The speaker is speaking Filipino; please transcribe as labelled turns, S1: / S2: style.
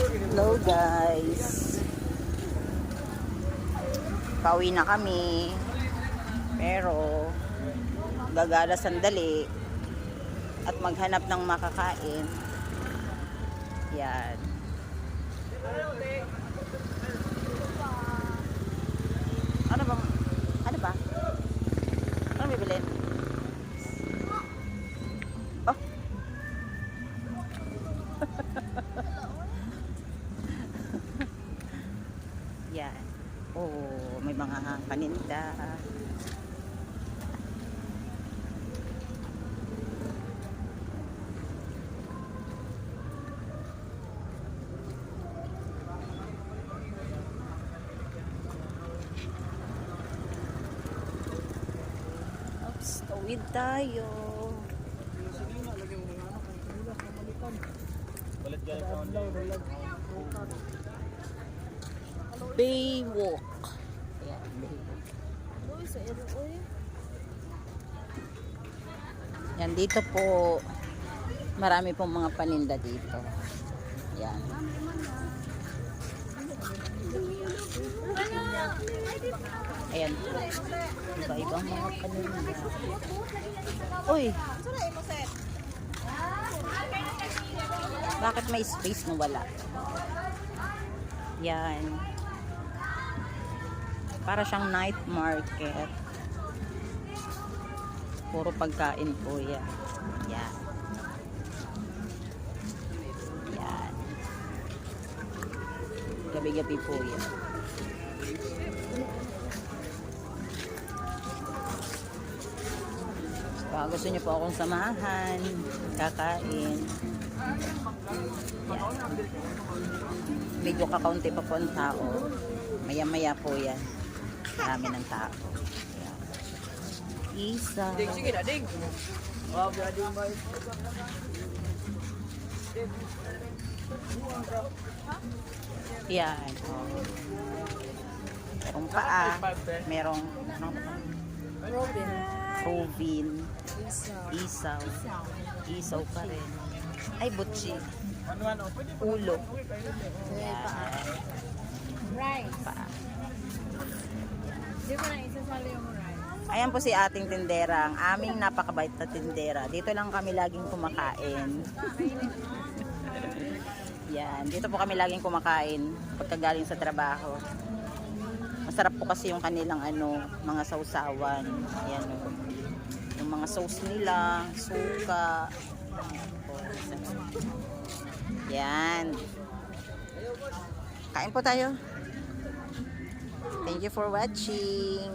S1: Hello guys. Pauwi na kami. Pero gagala sandali at maghanap ng makakain. Yan. Ano bang ano ba? Ano bibilin? Oh. Yan. Oh, may mga paninda. Oops, tawid tayo. Baywalk. Ayan, Baywalk. Yan, dito po marami pong mga paninda dito. Yan. Ayan po. Iba-ibang mga paninda. Uy! Bakit may space na wala? Yan. Para siyang night market. Puro pagkain po yan. Yan. Yan. Gabi-gabi po yan. Baka gusto niyo po akong samahan. Kakain. Yan. Medyo kakaunti pa po ang tao. Maya-maya po yan. Marami ng tao. Yan. Isa.
S2: Sige na, ding. Wow, ding ba?
S1: Yan. Oh. Merong paa. Merong Provin. Isaw. Isaw pa rin. Ay, butchi. Ulo. Yan.
S3: Rice.
S1: Paa.
S3: Di mo na isasali yung rice.
S1: Ayan po si ating tindera, ang aming napakabait na tindera. Dito lang kami laging kumakain. Yan, dito po kami laging kumakain pagkagaling sa trabaho. Masarap po kasi yung kanilang mga sausawan. Ayan o. Yung mga sauce nila, suka. Yan. Kain po tayo. Thank you for watching.